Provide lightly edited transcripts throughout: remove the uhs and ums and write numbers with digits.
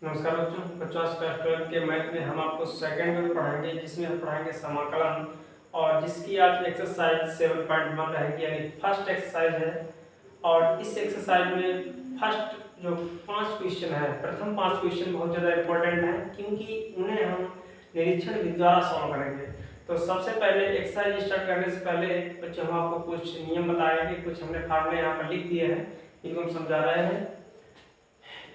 नमस्कार बच्चों। 50 के मैथ में हम आपको सेकंड में पढ़ाएंगे, जिसमें हम पढ़ाएंगे समाकलन, और जिसकी आज एक्सरसाइज 7.1 रहेगी, यानी फर्स्ट एक्सरसाइज है। और इस एक्सरसाइज में फर्स्ट जो 5 क्वेश्चन है, प्रथम 5 क्वेश्चन बहुत ज़्यादा इंपॉर्टेंट हैं, क्योंकि उन्हें हम निरीक्षण विधि द्वारा सॉल्व करेंगे। तो सबसे पहले एक्सरसाइज स्टार्ट करने से पहले बच्चों हम आपको कुछ नियम बताएंगे, कुछ हमने फार्मूले यहाँ पर लिख दिए हैं, इनको हम समझा रहे हैं।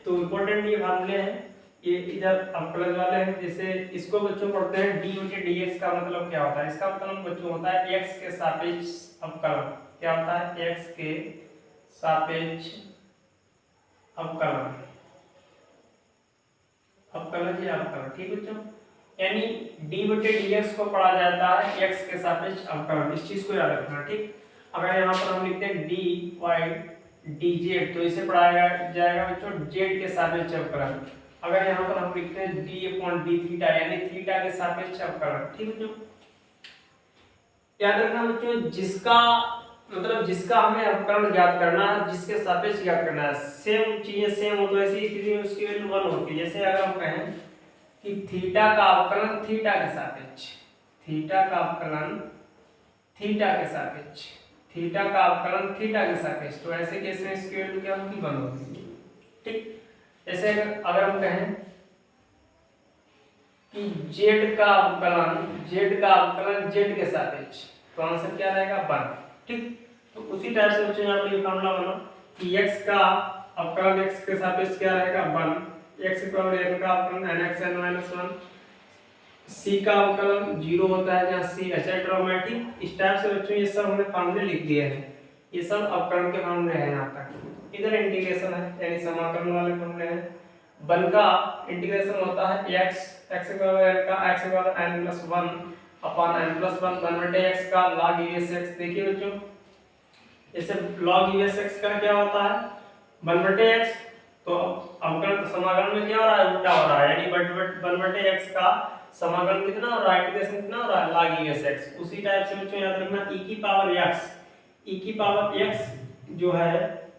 तो इम्पोर्टेंट ये फार्मूले हैं, ये इधर अवकलन वाले हैं। जैसे इसको बच्चों पढ़ते हैं डी बटे डी एक्स का मतलब क्या होता है। इसका मतलब बच्चों होता है एक्स के सापेक्ष अवकलन। क्या होता है? एक्स के सापेक्ष अवकलन। अवकलन या अवकलन, ठीक बच्चों। यानी डी बटे डी एक्स को पढ़ा जाता है एक्स के सापेक्ष अवकलन। इस चीज को याद रखना, ठीक। अगर यहाँ पर हम लिखते हैं डी वाई डी जेड, तो इसे पढ़ाया जाएगा बच्चों जेड के सापेक्ष अवकलन। अगर यहाँ पर हम लिखते हैं डी अपॉन डी थीटा, यानी थीटा के सापेक्ष अवकलन, ठीक बच्चों। याद रखना बच्चों, जिसका हमें अवकलन ज्ञात करना है, जिसके सापेक्ष ज्ञात करना है, सेम चीजें सेम हो तो ऐसी स्थिति में उसकी वैल्यू 1 होती है। जैसे अगर हम कहें कि थीटा का अवकलन थीटा के सापेक्ष, थीटा का अवकलन थीटा के सापेक्ष, थीटा का अवकलन थीटा के सापेक्ष, तो ऐसे केस में इसकी वैल्यू क्या होगी? 1 होगी, ठीक। जैसे अगर हम कहें कि z का अवकलन z के सापेक्ष, तो आंसर क्या रहेगा? 1, ठीक। तो उसी टाइप से बच्चों यहाँ पर ये फॉर्मूला बना कि x का अवकलन x के सापेक्ष क्या रहेगा? 1, x इक्वल n का अवकलन nx n - 1, c का अवकलन 0 होता है जहाँ c अचर क्रम है, ठीक। इस टाइप से बच्चों ये सब हमने फॉर्मूले लिख दिए हैं। ये सब अवकलन के फॉर्मूले हैं यहाँ तक। इधर इंटीग्रेशन है, यानी समाकलन वाले फॉर्मूले हैं। 1 का इंटीग्रेशन होता है x इक्वल n का x equal n + 1 upon n + 1 1 बटे x का log e x। देखिए बच्चों, जैसे log e x का क्या होता है? 1 बटे x, तो अवकलन समाकलन में क्या हो रहा है? उल्टा हो रहा है, यानी 1 बटे x का समाकलन कितना हो रहा है? इंटीग्रेशन कितना हो रहा है? log e x। उसी टाइप से बच्चों याद रखना e की पावर x जो है,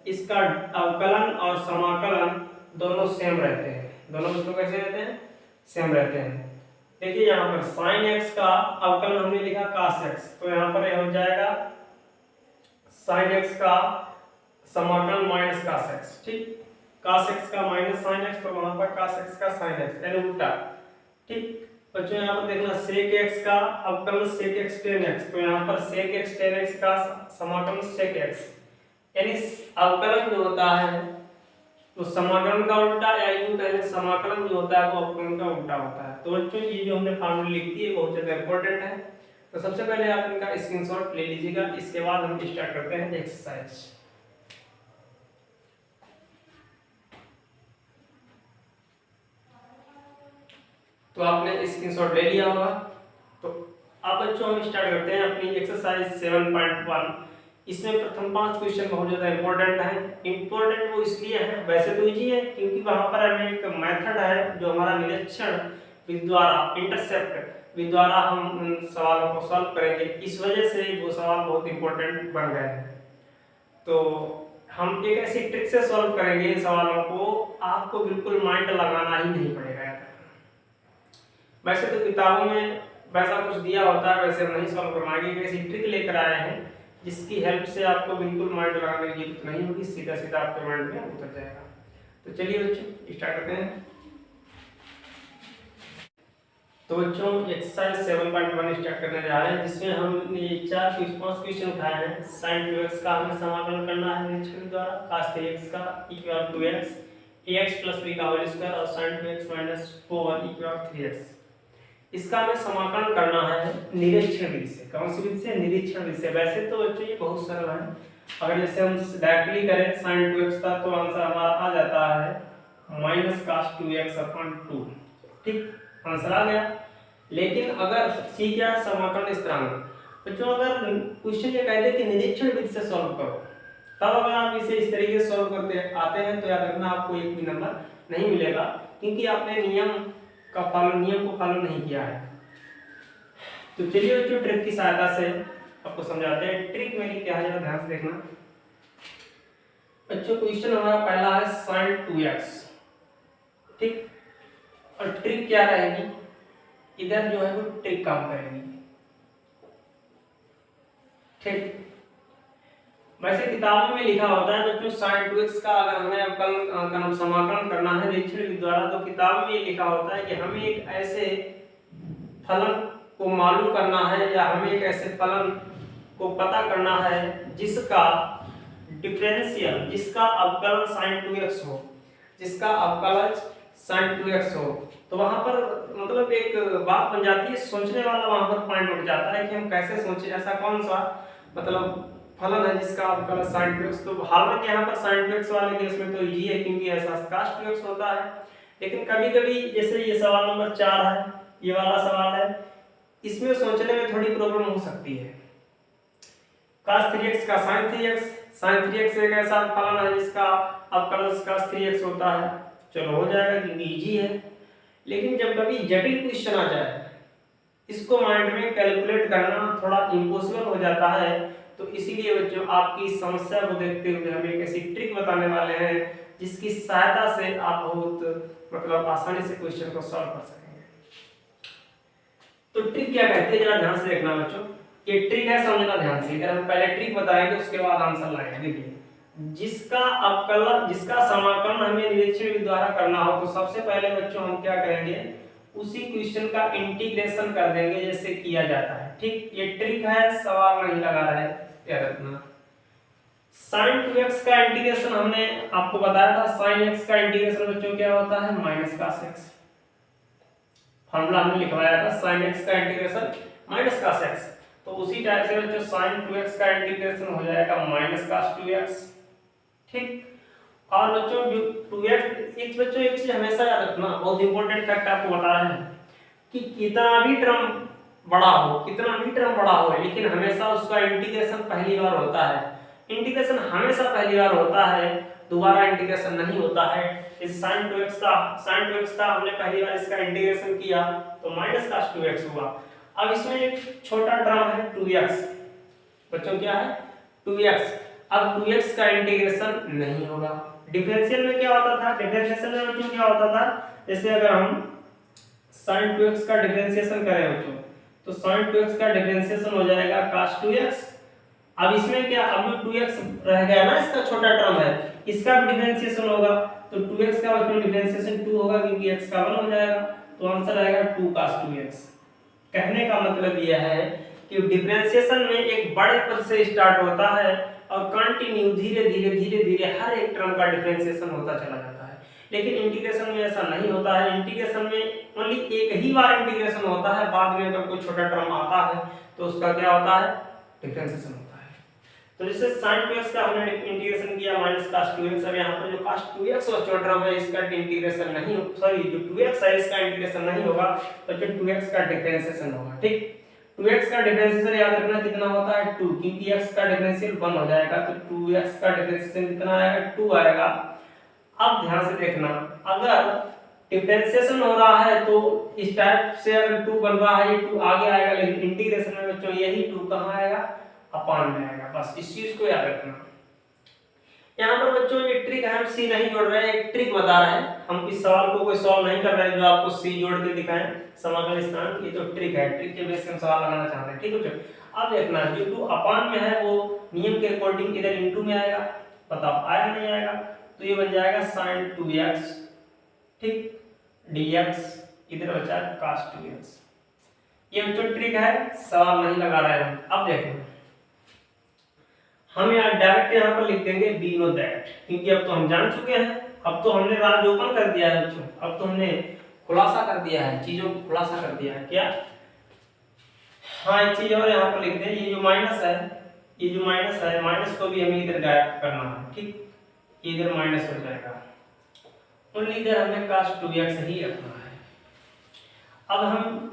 इसका अवकलन और समाकलन दोनों सेम रहते हैं। दोनों बच्चों कैसे रहते हैं? सेम रहते हैं। देखिए यहाँ पर sin x का अवकलन हमने लिखा cos x, तो यहाँ पर यह हो जाएगा sin x का समाकलन माइनस cos x, ठीक। cos x का माइनस sin x, तो वहां पर cos x का sin x, यानी उल्टा, ठीक। बच्चों यहाँ पर देखना sec x का अवकलन sec x tan x, तो यहाँ पर sec x tan x का समाकलन sec x, यानी अवकलन जो होता है तो समाकलन का उल्टा, या यूं कह लें समाकलन जो होता है वो अवकलन का उल्टा होता है। तो बच्चों ये जो हमने फॉर्मूला लिख दिए बहुत ज्यादा इंपॉर्टेंट है। तो सबसे पहले आप इनका स्क्रीनशॉट ले लीजिएगा, इसके बाद हम स्टार्ट करते हैं एक्सरसाइज। तो आपने स्क्रीनशॉट ले लिया होगा। तो अब बच्चों हम स्टार्ट करते हैं अपनी एक्सरसाइज 7.1। इसमें प्रथम 5 क्वेश्चन बहुत ज़्यादा इंपॉर्टेंट है। इंपॉर्टेंट वो इसलिए है, वैसे तो इजी है, क्योंकि वहाँ पर हमें एक मेथड है जो हमारा निरीक्षण विधि द्वारा, इंटरसेप्ट विधि द्वारा हम उन सवालों को सॉल्व करेंगे। इस वजह से वो सवाल बहुत इंपॉर्टेंट बन गए हैं। तो हम एक ऐसी ट्रिक से सॉल्व करेंगे इन सवालों को, आपको बिल्कुल माइंड लगाना ही नहीं पड़ेगा। वैसे तो किताबों में वैसा कुछ दिया होता है, वैसे हम नहीं सॉल्व करवाएंगे। एक ऐसी ट्रिक लेकर आए हैं जिसकी हेल्प से आपको बिल्कुल माइंड लगाने की जरूरत नहीं होगी, सीधा सीधा आपके माइंड में उतर जाएगा। तो चलिए बच्चों स्टार्ट करते हैं। तो बच्चों एक्सरसाइज 7.1 स्टार्ट करने जा रहे हैं, जिसमें हमने 4-5 क्वेश्चन उठाए हैं। sin 2x का हमें समाकलन करना है निरीक्षण द्वारा, cos 3x का इक्वल 2x, ax + b का होल स्क्वायर, और sin 2x - 4 इक्वल 3x। इसका हमें समाकलन करना है निरीक्षण विधि से। कौन सी विधि से? निरीक्षण विधि से। वैसे तो बच्चों ये बहुत सरल है, अगर जैसे हम डायरेक्टली करें sin 2x का, तो आंसर हमारा आ जाता है -cos 2x/2, ठीक, आंसर आ गया। लेकिन अगर c क्या है? समाकलन स्थिरांक। बच्चों अगर क्वेश्चन ये कहते कि निरीक्षण विधि से सॉल्व करो, तब अगर आप इसे इस तरीके से सॉल्व करते आते हैं, तो याद रखना आपको एक भी नंबर नहीं मिलेगा, क्योंकि आपने नियम को फॉलो नहीं किया है। तो चलिए बच्चों ट्रिक की सहायता से आपको समझाते हैं। ट्रिक मेरी क्या है, जरा ध्यान से देखना बच्चों। क्वेश्चन हमारा पहला है sin 2x, ठीक। और ट्रिक क्या रहेगी, इधर जो है वो ट्रिक काम करेगी। ठीक, वैसे किताबों में लिखा होता है बच्चों sin 2x का अगर हमें अवकलन समाकलन करना है निरीक्षण के द्वारा, तो किताब में ये लिखा होता है कि हमें एक ऐसे फलन को मालूम करना है या हमें एक ऐसे फलन को पता करना है जिसका डिफरेंशियल, जिसका अवकलन sin 2x हो, जिसका अवकलन sin 2x हो। तो वहां पर मतलब एक बात बन जाती है, सोचने वाला वहां पर पॉइंट उठ जाता है कि हम कैसे सोचें, ऐसा कौन सा मतलब फलन है जिसका अवकलन sin 2x। तो हालांकि यहाँ पर sin 2x वाले केस में तो इजी है क्योंकि ऐसा cos 2x होता है, लेकिन कभी कभी जैसे ये सवाल नंबर 4 है, ये वाला सवाल है, इसमें सोचने में थोड़ी प्रॉब्लम हो सकती है। cos 3x का sin 3x एक ऐसा फलन है जिसका अवकलन cos 3x होता है, चलो हो जाएगा क्योंकि इजी है। लेकिन जब कभी जटिल क्वेश्चन आ जाए, इसको माइंड में कैलकुलेट करना थोड़ा इम्पॉसिबल हो जाता है, तो इसीलिए बच्चों आपकी समस्या को देखते हुए हम एक ऐसी ट्रिक बताने वाले हैं जिसकी सहायता से आप बहुत मतलब आसानी से क्वेश्चन को सॉल्व कर सकेंगे। तो ट्रिक क्या कहते हैं, जरा ध्यान से देखना बच्चों, ये ट्रिक है, समझना ध्यान से। इधर हम पहले ट्रिक बताएंगे, उसके बाद आंसर लाएंगे। देखिए, जिसका अवकलन, जिसका समाकलन हमें निरीक्षण के द्वारा करना हो, तो सबसे पहले बच्चों हम क्या करेंगे, उसी क्वेश्चन का इंटीग्रेशन कर देंगे जैसे किया जाता है। ठीक, ये ट्रिक है, सवाल नहीं लगा रहा है, याद रखना। sin 2x का इंटीग्रेशन हमने आपको बताया था, sin x का इंटीग्रेशन बच्चों क्या होता है, माइनस cos x। फॉर्मूला हमने लिखवाया था, sin x का इंटीग्रेशन माइनस cos x। तो उसी टाइप से बच्चों sin 2x का इंटीग्रेशन हो जाएगा माइनस cos 2x। ठीक, और बच्चों जो 2x, एक बच्चों एक चीज हमेशा याद रखना, बहुत इंपॉर्टेंट फैक्ट आपको बता रहे हैं कि कितना भी टर्म बड़ा हो, कितना भी टर्म बड़ा हो, लेकिन हमेशा उसका इंटीग्रेशन पहली बार होता है। इंटीग्रेशन हमेशा पहली बार होता है, दोबारा इंटीग्रेशन नहीं होता है। इस sin 2x का हमने पहली बार इसका इंटीग्रेशन किया तो माइनस cos 2x हुआ। अब इसमें एक छोटा टर्म है 2x, बच्चों क्या है 2x। अब 2x का इंटीग्रेशन नहीं होगा। डिफरेंशियल में क्या होता था, डिफरेंशिएशन में बच्चों क्या होता था, जैसे अगर हम sin 2x का डिफरेंशिएशन करें बच्चों, तो sin 2x का डिफरेंशिएशन हो जाएगा cos 2x। अब इसमें क्या, अब जो 2x रह गया ना, इसका छोटा टर्म है, इसका भी डिफरेंशिएशन होगा, तो 2x का बच्चों डिफरेंशिएशन 2 होगा क्योंकि x का 1 हो जाएगा, तो आंसर आएगा 2 cos 2x। कहने का मतलब यह है कि डिफरेंशिएशन में एक बड़े पद से स्टार्ट होता है और कंटिन्यू धीरे धीरे धीरे धीरे हर एक टर्म का डिफरेंशिएशन होता चला जाता है। लेकिन इंटीग्रेशन में ऐसा नहीं होता है। इंटीग्रेशन में ओनली एक ही बार इंटीग्रेशन होता है, बाद में अगर कोई छोटा टर्म आता है तो उसका क्या होता है, डिफरेंशिएशन होता है। तो जैसे sin 2x का हमने इंटीग्रेशन किया माइनस cos 2x, अब यहाँ पर जो cos 2x और छोटा टर्म है इसका इंटीग्रेशन नहीं हो, सॉरी जो 2x है इसका इंटीग्रेशन नहीं होगा, तो जो 2x का डिफरेंशिएशन होगा। ठीक, 2x का डिफरेंशिएशन याद रखना कितना होता है 2, क्योंकि x का डिफरेंशियल 1 हो जाएगा, तो 2x का डिफरेंशिएशन कितना आएगा 2 आएगा। अब ध्यान से देखना, अगर डिफरेंशिएशन हो रहा है तो इस टाइप से अगर 2 बन रहा है, ये 2 आगे आएगा, लेकिन इंटीग्रेशन में बच्चों यही 2 कहां आएगा, अपान में आएगा। बस इस चीज को याद रखना। यहाँ पर बच्चों ये ट्रिक है, हम सी नहीं जोड़ रहे हैं, एक ट्रिक बता रहे हैं, हम इस सवाल को कोई सॉल्व नहीं कर रहे हैं जो आपको सी जोड़ के दिखाएं समाकल स्थान, ये तो ट्रिक है, ट्रिक के बेस पे हम सवाल लगाना चाहते हैं। ठीक है बच्चों, अब देखना जो 2 अपान में है वो नियम के अकॉर्डिंग इधर इनटू में आएगा, बताओ आएगा नहीं आएगा, तो ये बन जाएगा sin 2x, ठीक, dx, इधर बचा cos 2x। ये बच्चों ट्रिक है, सवाल नहीं लगा रहे हैं। अब देखो हम यहाँ डायरेक्ट यहाँ पर लिख देंगे we know that, क्योंकि अब तो हम जान चुके हैं, अब तो हमने राज ओपन कर दिया है बच्चों, अब तो हमने खुलासा कर दिया है, चीजों को खुलासा कर दिया है। क्या, हाँ एक चीज और यहाँ पर लिख दें, ये जो माइनस है, ये जो माइनस है, माइनस को भी हमें इधर गायब करना है। ठीक, इधर माइनस हो जाएगा, ओनली इधर हमें cos 2x ही रखना है। अब हम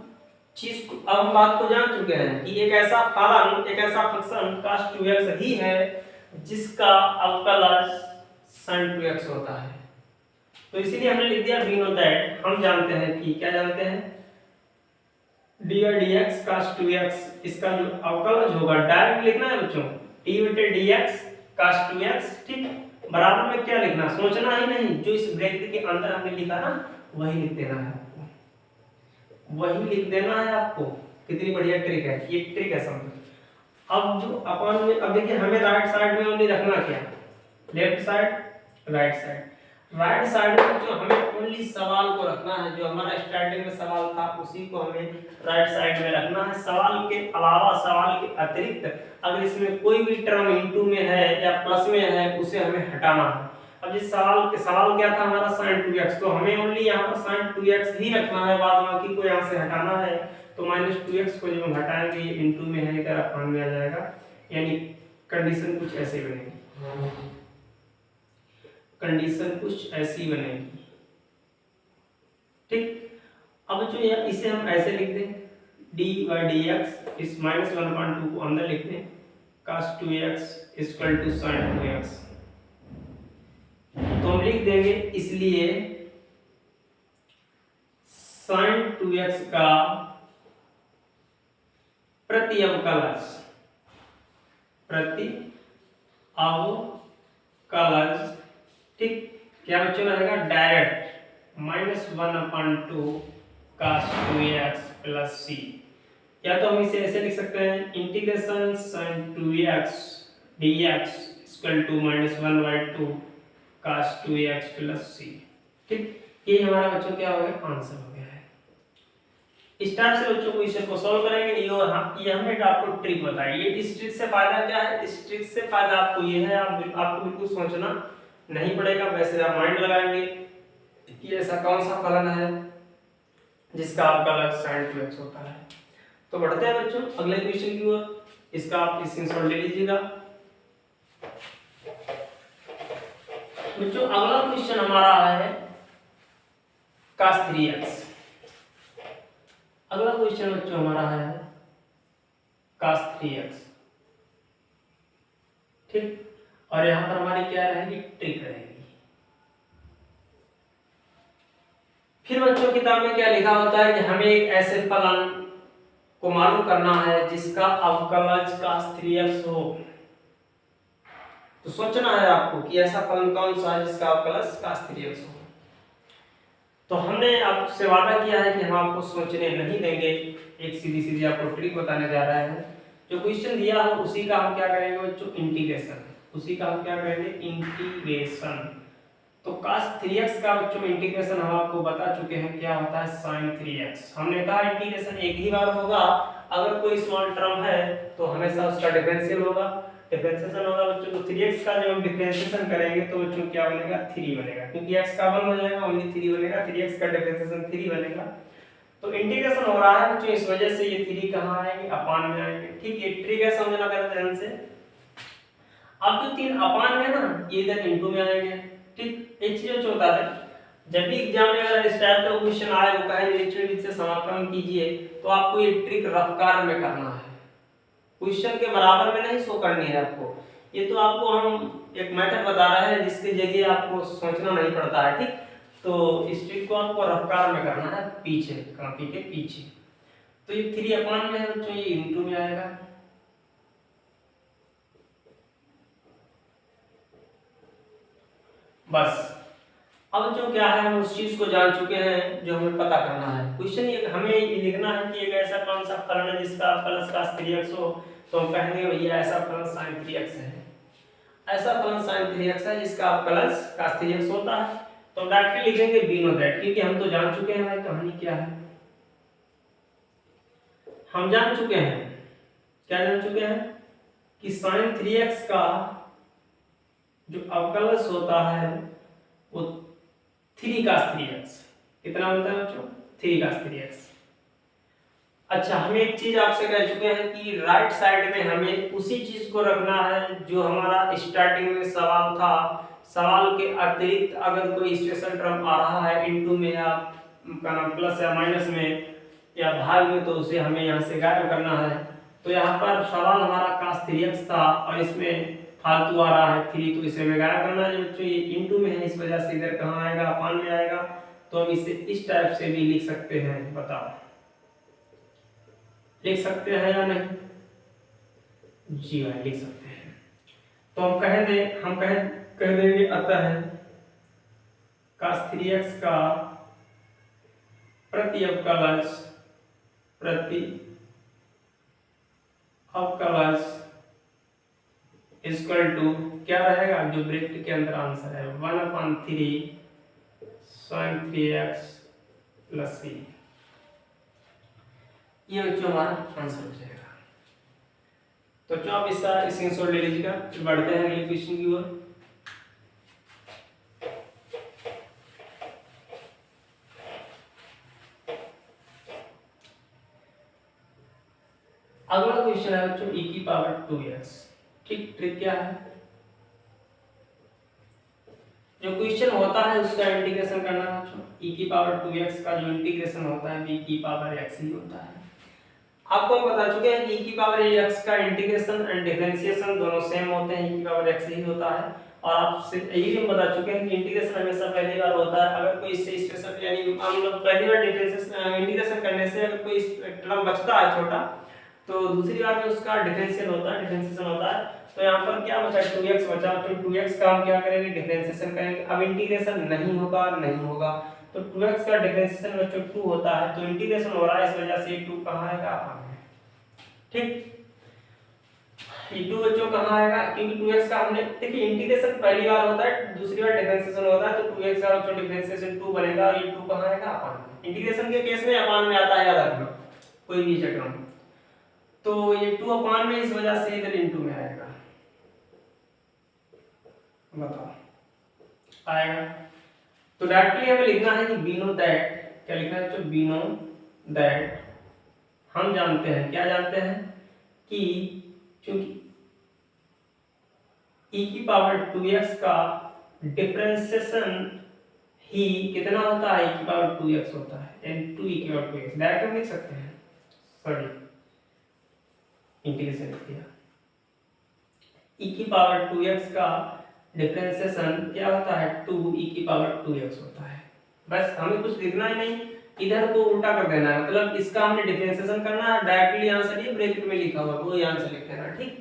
चीज को, अब हम बात को जान चुके हैं कि एक ऐसा फलन, एक ऐसा फंक्शन cos 2x ही है जिसका अवकलन sin 2x होता है, तो इसीलिए हमने लिख दिया we know that। हम जानते हैं कि क्या जानते हैं, dy dx cos 2x, इसका जो अवकलज होगा डायरेक्ट लिखना है बच्चों, d/dx cos 2x। ठीक, बराबर में क्या लिखना, सोचना ही नहीं, जो इस ब्रैकेट के अंदर हमने लिखा ना वही लिख देना है आपको, वही लिख देना है आपको। कितनी बढ़िया ट्रिक है ये, ट्रिक है समझो। अब जो अपन में, अब देखिए हमें राइट साइड में ओनली रखना क्या, left side right side. Right side में जो हमें ओनली सवाल को रखना है, जो हमारा स्टार्टिंग में सवाल था उसी को हमें राइट साइड में रखना है। सवाल के अलावा, सवाल के अतिरिक्त अगर इसमें कोई भी टर्म इनटू में है या प्लस में है उसे हमें हटाना है। अब जिस सवाल क्या था हमारा sin 2x, तो हमें ओनली यहाँ पर sin 2x ही रखना है, बाद बाकी को यहाँ से हटाना है। तो -2x को जब हम हटाएंगे ये इनटू में है, इधर अपान में आ जाएगा, यानी कंडीशन कुछ ऐसे बनेगी, कंडीशन कुछ ऐसी बनेगी, ठीक। अब जो यार इसे हम ऐसे लिख दें, dy/dx इस -1/2 को अंदर लिख दें, cos 2x = sin 2x। तो हम लिख देंगे इसलिए sin 2x का प्रति अवकलज ठीक क्या बच्चों रहेगा, डायरेक्ट -1/2 cos 2x + c। या तो हम इसे ऐसे लिख सकते हैं, integration sin 2x dx = -1/2 cos 2x + c, ठीक। ये हमारा बच्चों क्या हो गया, आंसर हो गया है। इस टाइप से बच्चों को इसे को सॉल्व करेंगे। ये हमने आपको ट्रिक बताई। ये इस ट्रिक से फायदा क्या है, इस ट्रिक से फायदा आपको ये है, आपको बिल्कुल सोचना नहीं पड़ेगा, वैसे आप माइंड लगाएंगे कि ऐसा कौन सा फलन है जिसका अवकलज sin 2x होता है। तो बढ़ते हैं बच्चों अगले क्वेश्चन की ओर, इसका आप स्क्रीनशॉट ले लीजिएगा। बच्चों अगला क्वेश्चन हमारा है cos 3x। अगला क्वेश्चन बच्चों हमारा है cos 3x, ठीक। और यहाँ पर हमारी क्या रहेगी, ट्रिक रहेगी। फिर बच्चों किताब में क्या लिखा होता है कि हमें एक ऐसे फलन को मालूम करना है जिसका अवकलज cos 3x हो। तो सोचना है आपको कि ऐसा फलन कौन सा है जिसका अवकलज cos 3x हो। तो हमने आपसे वादा किया है कि हम आपको सोचने नहीं देंगे, एक सीधी सीधी आपको ट्रिक बताने जा रहे हैं। जो क्वेश्चन दिया हो उसी का हम क्या करेंगे बच्चों, इंटीग्रेशन, उसी का हम क्या करेंगे, इंटीग्रेशन। तो cos 3x का बच्चों इंटीग्रेशन हम आपको बता चुके हैं क्या होता है, sin 3x। हमने कहा इंटीग्रेशन एक ही बार होगा, अगर कोई स्मॉल टर्म है तो हमेशा उसका डिफरेंशियल होगा, डिफरेंशिएशन होगा बच्चों। तो 3x का जब हम डिफरेंशिएशन करेंगे तो बच्चों क्या बनेगा, 3 बनेगा, क्योंकि x का 1 हो जाएगा, ओनली 3 बनेगा, 3x का डिफरेंशिएशन 3 बनेगा। तो इंटीग्रेशन हो रहा है बच्चों, इस वजह से ये 3 कहां आएंगे, अपान में आएंगे, ठीक। ये ट्रिक है, समझना कर ध्यान से। अब जो 3 अपान में ना, ये इधर इनटू में आएंगे, ठीक। एक चीज जो बता दें, जब भी एग्जाम में अगर इस टाइप का क्वेश्चन आए, वो कहे निरीक्षण विधि से समाकलन कीजिए, तो आपको ये ट्रिक रफ्तार में करना है, क्वेश्चन के बराबर में नहीं शो करनी है आपको। ये तो आपको हम एक मेथड बता रहे हैं जिसके जरिए आपको सोचना नहीं पड़ता है, ठीक। तो इस ट्रिक को आपको रफ्तार में करना है, पीछे कॉपी के पीछे। तो ये 3 अपान में है बच्चों, ये इनटू में आएगा, बस। अब जो क्या है, हम उस चीज को जान चुके हैं जो हमें पता करना है। क्वेश्चन ये हमें ये लिखना है कि एक ऐसा कौन सा फलन है जिसका अवकलज cos 3x हो। तो हम कहेंगे भैया ऐसा फलन sin 3x है, ऐसा फलन sin 3x है जिसका अवकलज cos 3x होता है। तो हम डायरेक्टली लिखेंगे वी नो दैट, क्योंकि हम तो जान चुके हैं भाई कहानी क्या है, हम जान चुके हैं, क्या जान चुके हैं कि sin 3x का जो अवकलज होता है वो 3 cos 3x, कितना बनता है बच्चों, 3 cos 3x। अच्छा, हम एक चीज आपसे कह चुके हैं कि राइट साइड में हमें उसी चीज को रखना है जो हमारा स्टार्टिंग में सवाल था। सवाल के अतिरिक्त अगर कोई स्पेशल टर्म आ रहा है इनटू में या प्लस या माइनस में या भाग में, तो उसे हमें यहाँ से गायब करना है। तो यहाँ पर सवाल हमारा cos 3x था और इसमें फालतू आ रहा है 3, तो इसे हमें गायब करना है बच्चों। ये इनटू में है, इस वजह से इधर कहाँ आएगा, अपान में आएगा। तो हम इसे इस टाइप से भी लिख सकते हैं, बताओ लिख सकते हैं या नहीं, जी भाई लिख सकते हैं। तो हम कह देंगे अतः cos 3x का प्रति अवकलज इक्वल टू क्या रहेगा, जो ब्रैकेट के अंदर आंसर है 1/3 sin 3x प्लस c। ये बच्चों हमारा आंसर हो जाएगा। तो बच्चों आप इसका स्क्रीनशॉट ले लीजिएगा। बढ़ते हैं अगले क्वेश्चन की ओर। अगला क्वेश्चन है बच्चों e की पावर 2x। ठीक, ट्रिक क्या है, जो क्वेश्चन होता है उसका इंटीग्रेशन करना है बच्चों। e की पावर 2x का जो इंटीग्रेशन होता है b की पावर x ही होता है। आपको हम बता चुके हैं कि e की पावर x का इंटीग्रेशन एंड डिफरेंशिएशन दोनों सेम होते हैं, e की पावर x ही होता है। और आपसे यही हम बता चुके हैं कि इंटीग्रेशन हमेशा पहली बार होता है। अगर कोई इससे स्पेशल यानी मतलब पहली बार डिफरेंशिएशन इंटीग्रेशन करने से अगर कोई टर्म बचता है छोटा, तो दूसरी बार में उसका डिफरेंशियल होता है, डिफरेंशिएशन होता है। तो यहाँ पर क्या बचा, 2x बचा, तो 2x का हम क्या करेंगे, डिफरेंशिएशन करेंगे। अब इंटीग्रेशन नहीं होगा तो 2x का डिफरेंशिएशन बच्चों 2 होता है, तो इंटीग्रेशन हो रहा है, इस वजह से 2 कहाँ आएगा, अपान में। ठीक, ये 2 बच्चों कहाँ आएगा, क्योंकि 2x का हमने देखिए इंटीग्रेशन पहली बार होता है, दूसरी बार डिफरेंशिएशन होता है, तो 2x का बच्चों डिफरेंशिएशन 2 बनेगा और ये 2 कहाँ आएगा, अपान में। इंटीग्रेशन के केस में अपान में आता है, याद रखना कोई भी चक्र में। तो ये 2 अपान में, इस वजह से इधर इनटू में आएगा। बताओ आएगा। तो डायरेक्टली हमें लिखना है कि we know that, क्या लिखना है, तो we know that, हम जानते हैं, क्या जानते हैं कि चूंकि e की पावर 2x का डिफरेंशिएशन ही कितना होता है, e की पावर 2x होता है, यानी 2e की पावर 2x डायरेक्ट हम लिख सकते हैं, सॉरी इंटीग्रेशन किया। e की पावर 2x का डिफरेंशिएशन क्या होता है, 2e की पावर 2x होता है। बस हमें कुछ लिखना ही नहीं, इधर को उल्टा कर देना है, मतलब इसका हमने डिफरेंशिएशन करना है, डायरेक्टली आंसर ये ब्रैकेट में लिखा हुआ वो आंसर लिख देना। ठीक,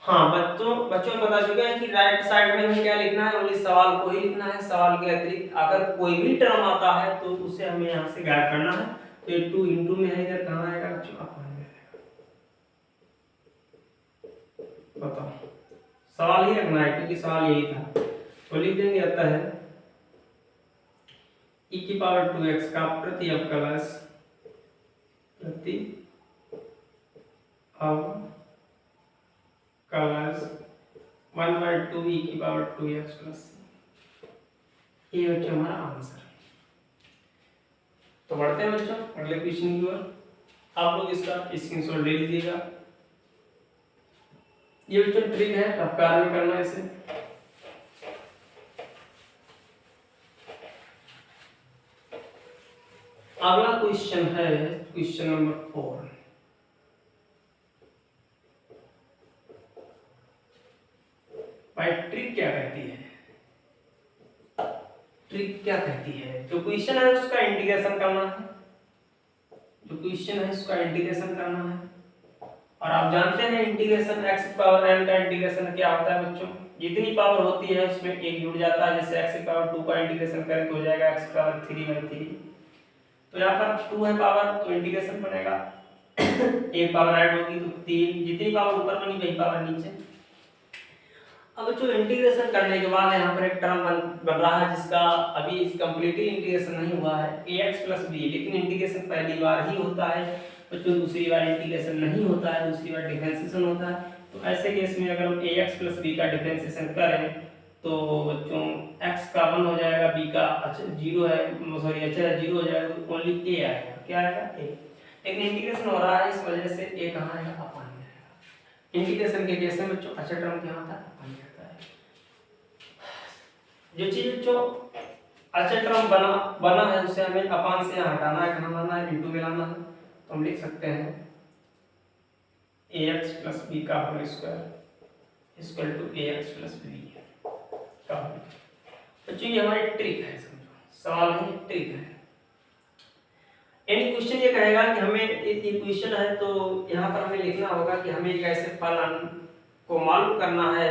हाँ बच्चों बता चुके हैं कि राइट साइड में हमें क्या लिखना है, ओनली सवाल को ही लिखना है। सवाल के अतिरिक्त अगर कोई भी टर्म आता है तो उसे हमें यहाँ से गायब करना है। तो ये 2 इनटू में है, इधर कहाँ आएगा बच्चों, अपान में आएगा। बताओ, सवाल ही रखना है क्योंकि सवाल यही था। तो लिख देंगे, आता है e की पावर 2x का प्रति अवकलज 1/2 e की पावर 2x प्लस c। ये बच्चों हमारा आंसर। तो बढ़ते हैं बच्चों अगले क्वेश्चन की ओर। आप लोग इसका स्क्रीनशॉट ले लीजिएगा। ये बच्चों ट्रिक है, रफ्तार में करना इसे। अगला क्वेश्चन है क्वेश्चन नंबर 4। भाई ट्रिक क्या कहती है, ट्रिक क्या कहती है, जो क्वेश्चन है उसका इंटीग्रेशन करना है, जो क्वेश्चन है उसका इंटीग्रेशन करना है। और आप जानते हैं इंटीग्रेशन x की पावर n का इंटीग्रेशन क्या होता है बच्चों, जितनी पावर होती है उसमें एक जुड़ जाता है। जैसे x की पावर 2 का इंटीग्रेशन करें तो हो जाएगा x की पावर 3/3। तो यहाँ पर 2 है पावर, तो इंटीग्रेशन बनेगा एक पावर ऐड होगी तो 3, जितनी पावर ऊपर बनी वही पावर नीचे। अब जो इंटीग्रेशन करने के बाद यहाँ पर एक टर्म बन रहा है जिसका अभी इस कंप्लीटली इंटीग्रेशन नहीं हुआ है, ax + b, लेकिन इंटीग्रेशन पहली बार ही होता है बच्चों, दूसरी बार इंटीग्रेशन नहीं होता है, दूसरी बार डिफरेंशिएशन होता है। तो ऐसे केस में अगर हम ax + b का डिफरेंशिएशन करें तो बच्चों x का 1 हो जाएगा, b का अच्छा 0 है, सॉरी अच्छा 0 हो जाएगा, तो ओनली a आएगा। क्या आएगा, a। लेकिन इंटीग्रेशन हो रहा है इस वजह से a कहाँ आएगा, अपान में आएगा। इंटीग्रेशन के केस में बच्चों अच्छा टर्म क्या होता है, अपान में आता है। जो चीज बच्चों अच्छा टर्म बना है उसे हमें अपान से यहाँ हटाना है, कहाँ लाना है, इनटू में लाना है। तो हम लिख सकते हैं ax + b का होल स्क्वायर = ax + b का होल। बच्चों ये हमारी ट्रिक है, समझो सवाल नहीं ट्रिक है। यानी क्वेश्चन ये कहेगा कि हमें एक क्वेश्चन है तो यहाँ पर हमें लिखना होगा कि हमें एक ऐसे फलन को मालूम करना है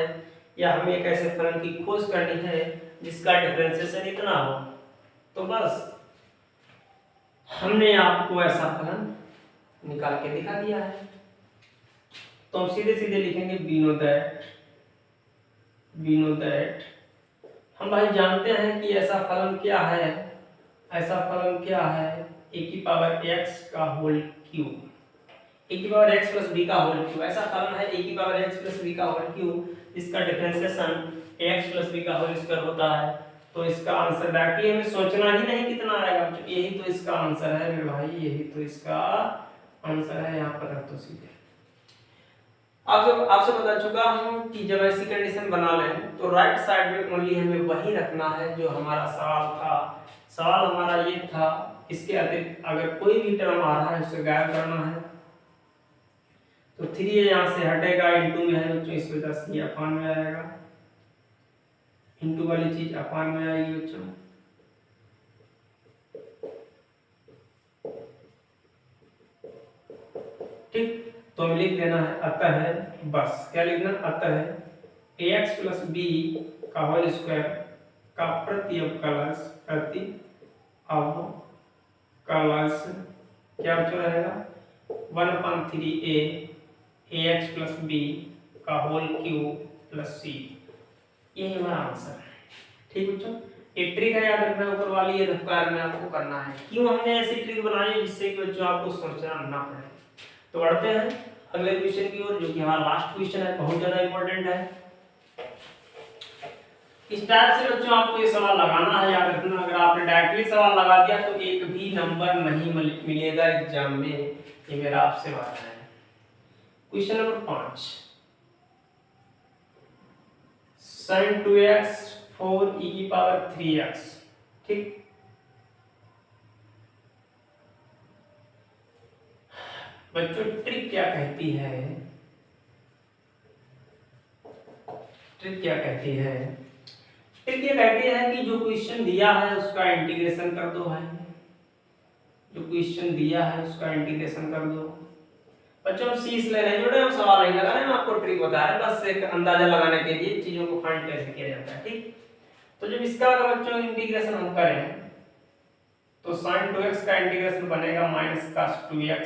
या हमें एक ऐसे फलन की खोज करनी है जिसका डिफरेंशिएशन इतना हो। तो बस हमने आपको ऐसा फलन निकाल के दिखा दिया है, तो हम सीधे सीधे लिखेंगे वी नो दैट हम भाई जानते हैं कि ऐसा फलन क्या है, ऐसा फलन क्या है ए की पावर एक्स का होल क्यूब, ए की पावर एक्स प्लस बी का होल क्यूब। ऐसा फलन है ए की पावर एक्स प्लस बी का होल क्यूब, इसका डिफरेंशिएशन एक्स प्लस बी का होल स्क्वायर होता है। तो इसका आंसर डायरेक्टली हमें सोचना ही नहीं कितना आएगा, यही तो इसका आंसर है मेरे भाई, यही तो इसका आंसर है। यहाँ पर रख दो सीधे। आपसे बता चुका हूँ कि जब ऐसी कंडीशन बना लें तो राइट साइड में ओनली हमें वही रखना है जो हमारा सवाल था। सवाल हमारा ये था, इसके अतिरिक्त अगर कोई भी टर्म आ रहा है उसे गायब करना है। तो 3 यहाँ से हटेगा, इंटू में है बच्चों, इस वजह से ये अपान में आएगा, इंटू वाली चीज अपान में आएगी बच्चों। ठीक, तो हमें लिख देना है अतः है, बस क्या लिखना, अतः है ax प्लस बी का होल स्क्वायर का प्रति अवकलज क्या बच्चों रहेगा 1/3a ax प्लस बी का होल क्यूब प्लस सी। ये हमारा आंसर है। ठीक बच्चों, एक ट्रिक है याद रखना ऊपर वाली, ये रफ्तार में आपको करना है। क्यों हमने ऐसी ट्रिक बनाई जिससे कि बच्चों आपको सोचना ना पड़े। तो बढ़ते हैं अगले क्वेश्चन की ओर, जो कि हमारा लास्ट क्वेश्चन है, बहुत ज्यादा इंपॉर्टेंट है। इस टाइप से बच्चों आपको ये सवाल लगाना है, याद रखना। अगर आपने डायरेक्टली सवाल लगा दिया तो एक भी नंबर नहीं मिलेगा एग्जाम में, ये मेरा आपसे वादा है। Question number 5, sin 2x 4 e की पावर 3x। ठीक, बच्चों ट्रिक क्या कहती है, ट्रिक क्या कहती है, ट्रिक ये कहती है कि जो क्वेश्चन दिया है उसका इंटीग्रेशन कर दो भाई, जो क्वेश्चन दिया है उसका इंटीग्रेशन कर दो। बच्चों हम सी इसलिए नहीं जोड़े, हम सवाल नहीं लगा रहे हैं, आपको ट्रिक बता रहे हैं, बस एक अंदाजा लगाने के लिए चीजों को फाइंड कैसे किया जाता है। ठीक, तो जब इसका अगर बच्चों इंटीग्रेशन हम करें तो sin 2x का इंटीग्रेशन बनेगा माइनस cos 2x।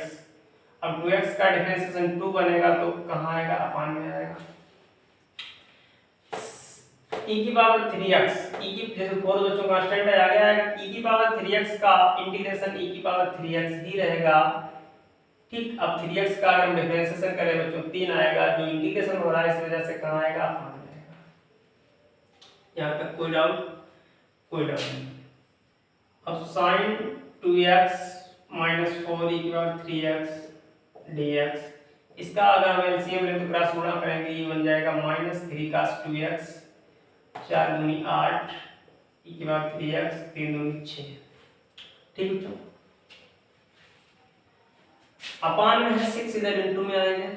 अब 2x का डिफरेंशिएशन 2 बनेगा तो कहाँ आएगा, अपान में आएगा। e की पावर 3x, e की जैसे 4 बच्चों कांस्टेंट है, आगे आएगा e की पावर 3x का इंटीग्रेशन e की पावर 3x ही रहेगा। ठीक, अब 3x का अगर हम डिफरेंशिएशन करें बच्चों 3 आएगा, जो इंटीग्रेशन हो रहा है इस वजह से कहाँ आएगा, अपान में आएगा। यहाँ तक कोई डाउट, कोई डाउट नहीं। अब sin 2x माइनस 4 e की पावर 3x dx, इसका अगर हम एलसीएम लें तो क्रॉस गुणा करेंगे, ये बन जाएगा माइनस 3 cos 2x, 4 दूनी 8 e की पावर 3x, 3 दूनी 6। ठीक बच्चों, अपान में है 6, इधर इनटू में आएंगे।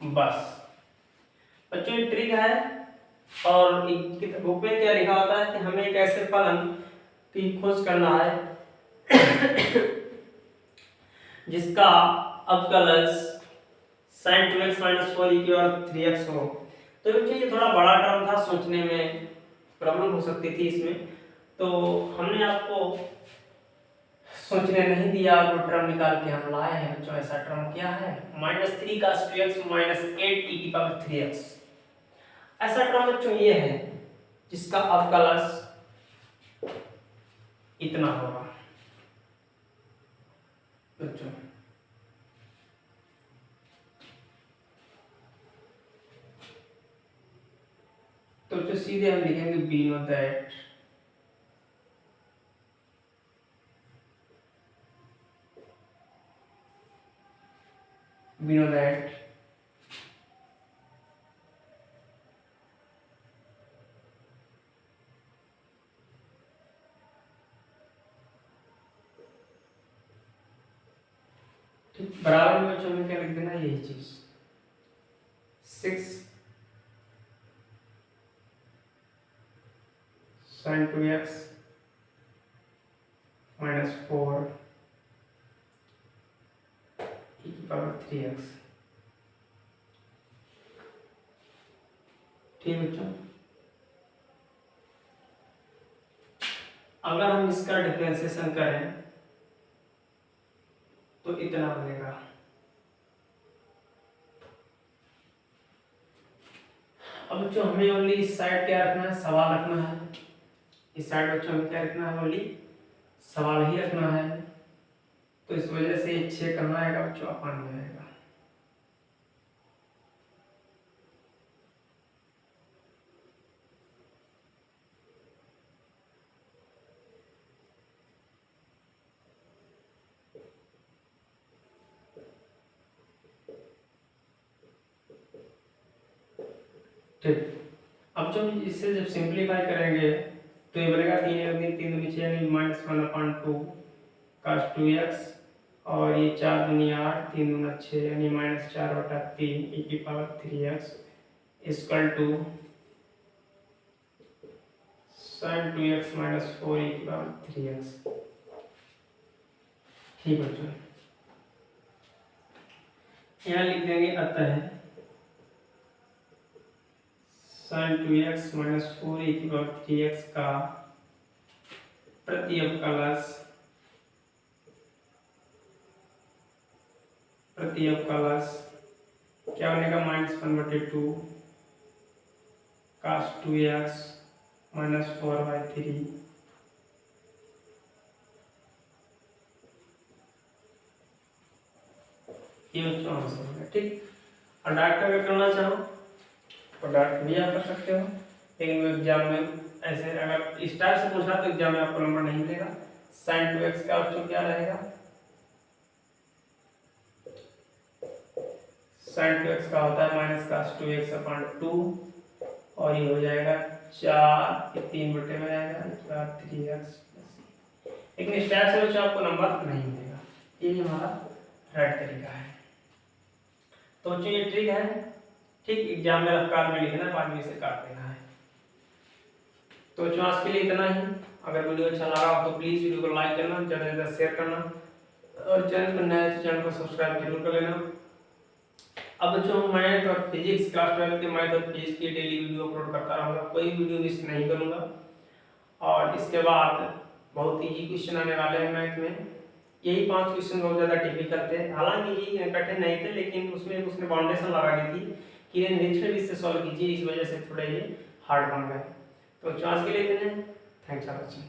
बस बच्चों ये ट्रिक है, और बुक में क्या लिखा होता है कि हमें एक ऐसे फलन की खोज करना है जिसका अवकलज sin 2x माइनस 4 e की पावर 3x हो। तो बच्चों ये थोड़ा बड़ा टर्म था, सोचने में प्रॉब्लम हो सकती थी इसमें, तो हमने आपको सोचने नहीं दिया और वो टर्म निकाल के हम लाए हैं बच्चों। ऐसा टर्म क्या है, minus 3 cos 2x minus 8 e की पावर 3x। ऐसा टर्म बच्चों ये है जिसका अवकलज इतना होगा बच्चों। तो सीधे हम लिखेंगे be know that we know that बराबर में बच्चों में क्या लिख देना, यही चीज 6 sin 2x माइनस 4 e की पावर 3x। ठीक बच्चों, अगर हम इसका डिफरेंशिएशन करें तो इतना बनेगा। अब बच्चों हमें ओनली इस साइड क्या रखना है, सवाल रखना है। इस साइड बच्चों हमें क्या रखना है, ओनली सवाल ही रखना है। तो इस वजह से 6 कहाँ आएगा बच्चों, अपन में आएगा। ठीक, अब जो इससे जब सिंप्लीफाई करेंगे तो ये बनेगा 3 दूनी 6 यानी -1/2 cos 2x, और ये 4 दूनी 8 3 दूना 6 यानी -4/3 e की power 3x equal to sin 2x - 4 e की पावर 3x। ठीक बच्चों, यहाँ लिख देंगे अतः sin 2x - 4 e की पावर 3x का प्रति अवकलज क्या बनेगा, -1/2 cos 2x - 4/3 ये बच्चों आंसर होगा। ठीक, और डायरेक्ट अगर करना चाहो तो डायरेक्ट भी आप कर सकते हो, लेकिन वो एग्जाम में ऐसे अगर इस टाइप से पूछा तो एग्जाम में आपको नंबर नहीं मिलेगा। sin 2x का बच्चों क्या रहेगा, sin 2x का होता है -cos 2x/2 और ये हो जाएगा 4 ये 3 बटे में आएगा 4 3x। लेकिन इस टाइप से बच्चों आपको नंबर नहीं मिलेगा। ये हमारा राइट तरीका है। तो बच्चों ये ट्रिक है। ठीक, एग्जाम में रफ्तार में लिखना है, बाद में इसे काट देना है। तो बच्चों आज के लिए इतना ही। अगर वीडियो अच्छा लगा हो तो प्लीज़ वीडियो को लाइक करना, ज़्यादा से ज़्यादा शेयर करना, और चैनल पर नए तो चैनल को सब्सक्राइब जरूर कर लेना। अब बच्चों मैथ और फिजिक्स क्लास 12 के मैथ और फिजिक्स की डेली वीडियो अपलोड करता रहूँगा, कोई वीडियो मिस नहीं करूँगा। और इसके बाद बहुत ईजी क्वेश्चन आने वाले हैं मैथ में। यही 5 क्वेश्चन बहुत ज़्यादा टिपिकल थे, हालांकि ये कठिन नहीं थे, लेकिन उसमें उसने बाउंडेशन लगा दी थी कि नेक्स्ट में इससे सॉल्व कीजिए, इस वजह से थोड़े ये हार्ड बन गए। तो आज के लिए इतने, थैंक्स फॉर वॉचिंग।